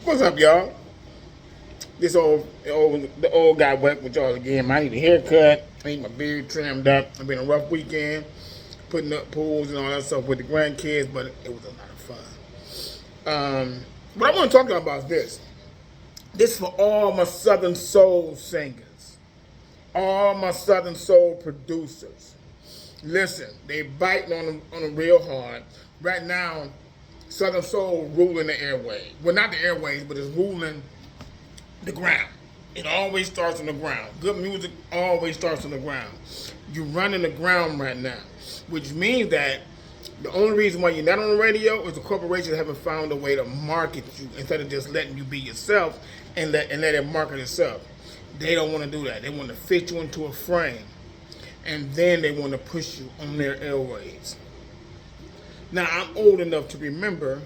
What's up, y'all? The old guy back with y'all again. I need a haircut. I need my beard trimmed up. It's been a rough weekend, putting up pools and all that stuff with the grandkids, but it was a lot of fun. What I want to talk about is this. This is for all my Southern Soul singers, all my Southern Soul producers. Listen, they biting on them real hard. Right now, Southern Soul ruling the airways. Well, not the airways, but it's ruling the ground. It always starts on the ground. Good music always starts on the ground. You're running the ground right now, which means that the only reason why you're not on the radio is the corporations haven't found a way to market you instead of just letting you be yourself and let it market itself. They don't want to do that. They want to fit you into a frame, and then they want to push you on their airways. Now, I'm old enough to remember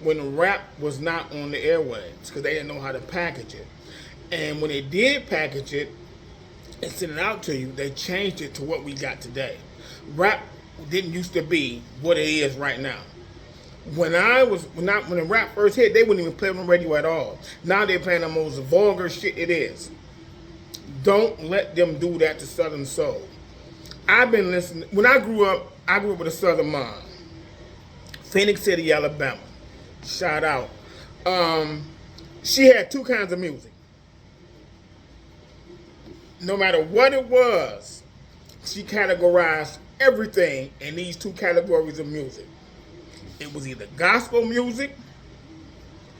when the rap was not on the airwaves because they didn't know how to package it. And when they did package it and send it out to you, they changed it to what we got today. Rap didn't used to be what it is right now. When the rap first hit, they wouldn't even play on the radio at all. Now they're playing the most vulgar shit it is. Don't let them do that to Southern Soul. I've been listening. When I grew up with a Southern mom. Phoenix City, Alabama. Shout out. She had two kinds of music. No matter what it was, she categorized everything in these two categories of music. It was either gospel music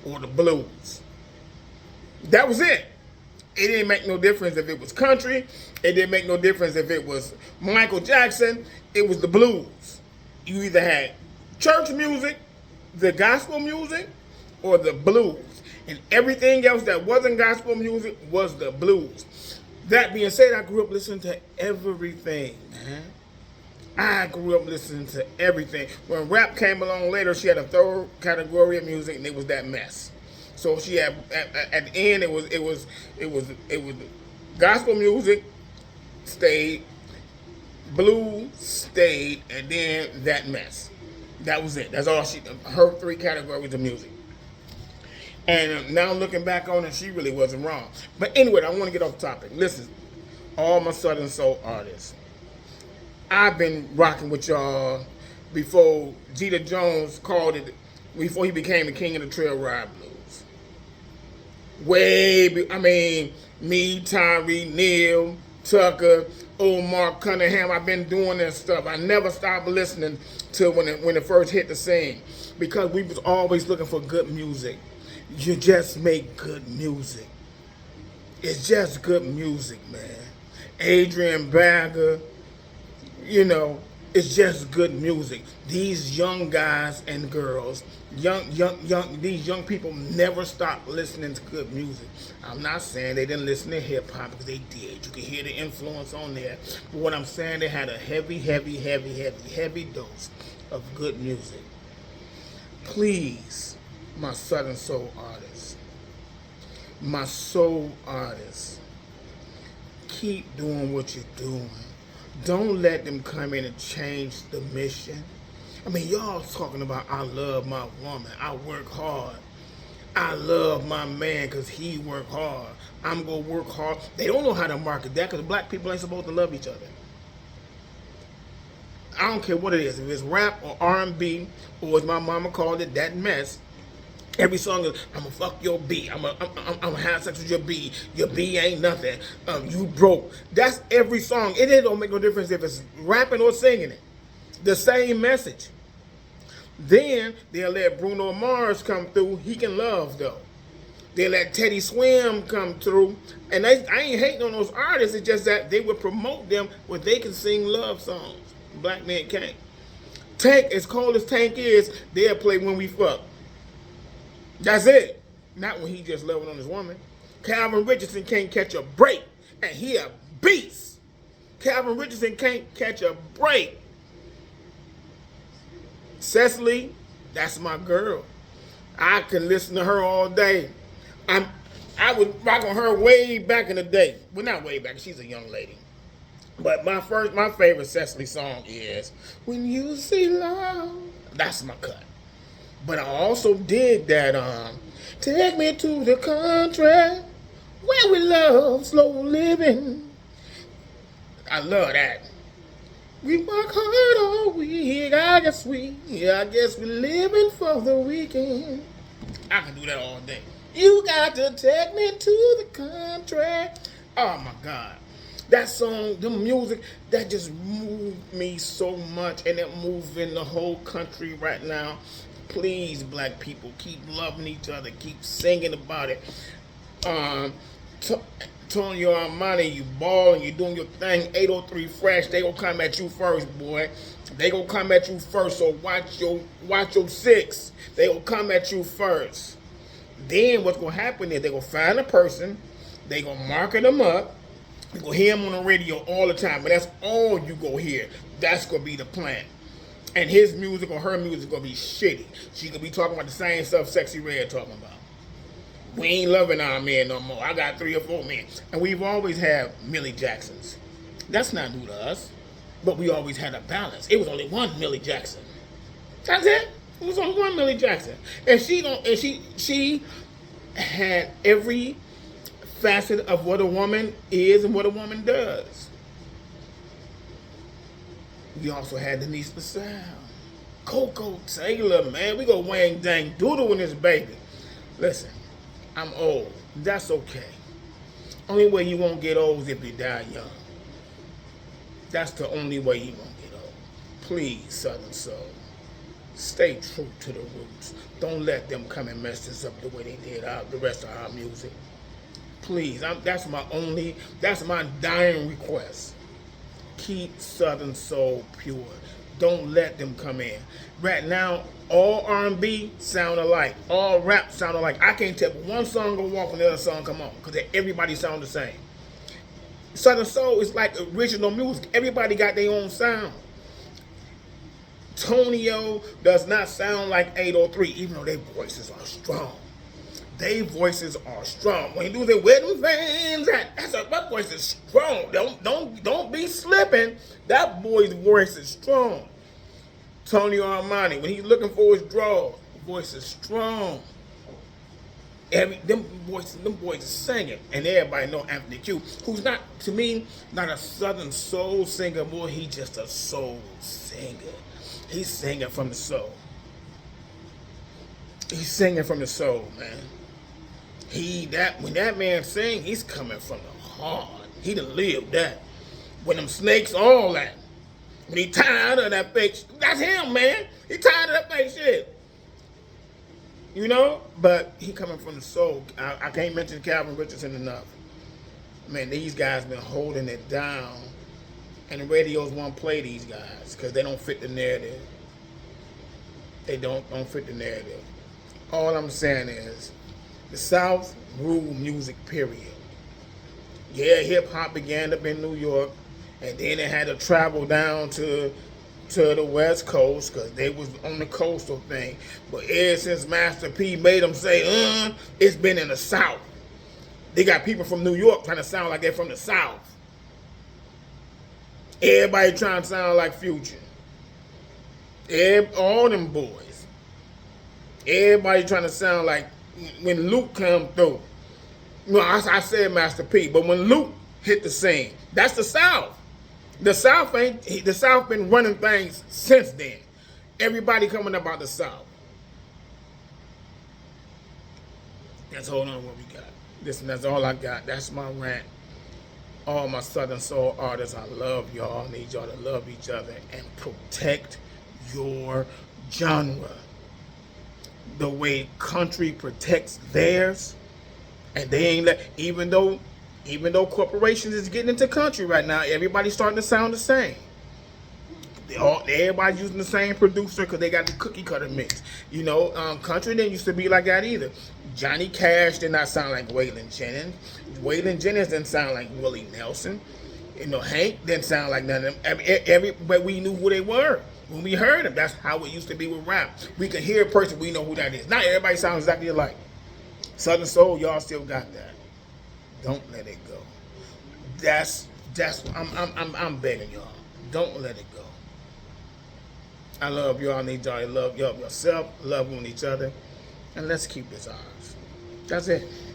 or the blues. That was it. It didn't make no difference if it was country. It didn't make no difference if it was Michael Jackson. It was the blues. You either had church music, the gospel music, or the blues. And everything else that wasn't gospel music was the blues. That being said, I grew up listening to everything, man. I grew up listening to everything. When rap came along later, she had a third category of music, and it was that mess. So she had at the end, it was gospel music stayed, blues stayed, and then that mess. That was it. That's all her three categories of music. And now looking back on it, she really wasn't wrong. But anyway, I want to get off topic. Listen, all my Southern Soul artists. I've been rocking with y'all before Jeter Jones called it, before he became the king of the trail ride blues. Me, Tyree, Neil, Tucker, old Mark Cunningham. I've been doing this stuff. I never stopped listening till when it first hit the scene, because we was always looking for good music. You just make good music. It's just good music, man. Adrian Bagger, it's just good music. These young guys and girls, these young people never stop listening to good music. I'm not saying they didn't listen to hip hop, because they did. You can hear the influence on there. But what I'm saying, they had a heavy dose of good music. Please, my Southern Soul artists, my soul artists, keep doing what you're doing. Don't let them come in and change the mission. Y'all talking about I love my woman, I work hard. I love my man because he work hard. I'm going to work hard. They don't know how to market that, because black people ain't supposed to love each other. I don't care what it is. If it's rap or R&B, or as my mama called it, that mess. Every song is, I'm gonna fuck your B. I'm gonna have sex with your B. Your B ain't nothing. You broke. That's every song. It don't make no difference if it's rapping or singing it. The same message. Then they'll let Bruno Mars come through. He can love though. They'll let Teddy Swim come through. And I ain't hating on those artists. It's just that they would promote them where they can sing love songs. Black men can't. Tank, as cold as Tank is, they'll play When We Fuck. That's it. Not when he just loving on his woman. Calvin Richardson can't catch a break, and he a beast. Calvin Richardson can't catch a break. Cecily, that's my girl. I can listen to her all day. I was rocking her way back in the day. Well, not way back. She's a young lady. But my favorite Cecily song is When You See Love. That's my cut. But I also dig that Take me to the country where we love slow living. I love that. We work hard all week. I guess we living for the weekend. I can do that all day. You got to take me to the country. Oh my God. That song, the music, that just moved me so much, and it moves in the whole country right now. Please, black people, keep loving each other, keep singing about it. Um, Tony Armani, you balling, you doing your thing. 803 Fresh, they gonna come at you first, boy. They gonna come at you first, so watch your six. They gonna come at you first. Then what's gonna happen is they gonna find a person, they gonna market them up. You gonna hear him on the radio all the time, but that's all you gonna hear. That's gonna be the plan. And his music or her music gonna be shitty. She gonna be talking about the same stuff Sexy Red talking about. We ain't loving our men no more. I got 3 or 4 men. And we've always had Millie Jacksons. That's not new to us. But we always had a balance. It was only one Millie Jackson. That's it. It was only one Millie Jackson. And she had every facet of what a woman is and what a woman does. We also had Denise LaSalle. Coco Taylor, man. We go Wang Dang Doodle in this baby. Listen. I'm old. That's okay. Only way you won't get old is if you die young. That's the only way you won't get old. Please, Southern Soul, stay true to the roots. Don't let them come and mess this up the way they did the rest of our music. Please, that's my dying request. Keep Southern Soul pure. Don't let them come in. Right now, all R&B sound alike. All rap sound alike. I can't tell one song go off and the other song come on because everybody sound the same. Southern Soul is like original music. Everybody got their own sound. Tonio does not sound like 803, even though their voices are strong. Their voices are strong. When you do the where them fans at, that voice is strong. Don't be slipping. That boy's voice is strong. Tony Armani, when he's looking for his draw, voice is strong. Them boys are singing, and everybody know Anthony Q, who's not, to me, not a Southern soul singer, boy. He's just a soul singer. He's singing from the soul. He's singing from the soul, man. When that man sing, he's coming from the heart. He done lived that. When them snakes, all that. When he tired of that fake, that's him, man. He tired of that fake shit. You know? But he coming from the soul. I can't mention Calvin Richardson enough. Man, these guys been holding it down. And the radios won't play these guys because they don't fit the narrative. They don't fit the narrative. All I'm saying is, the South ruled music, period. Yeah, hip-hop began up in New York, and then it had to travel down to the West Coast because they was on the coastal thing. But ever since Master P made them say, it's been in the South. They got people from New York trying to sound like they're from the South. Everybody trying to sound like Future. All them boys. Everybody trying to sound like when Luke come through. No, I said Master P, but when Luke hit the scene, that's the South. The South been running things since then. Everybody coming up out the South. Let's hold on what we got. Listen, that's all I got. That's my rant. All my Southern Soul artists, I love y'all. I need y'all to love each other and protect your genre. The way country protects theirs, and they ain't let, even though corporations is getting into country right now, everybody's starting to sound the same. Everybody's using the same producer because they got the cookie cutter mix. You know, country didn't used to be like that either. Johnny Cash did not sound like Waylon Jennings. Waylon Jennings didn't sound like Willie Nelson. You know, Hank didn't sound like none of them. But we knew who they were when we heard them. That's how it used to be with rap. We could hear a person, we know who that is. Not everybody sounds exactly alike. Southern Soul, y'all still got that. Don't let it go. I'm begging y'all. Don't let it go. I love y'all. I need y'all to love yourself, love on each other, and let's keep this ours. That's it.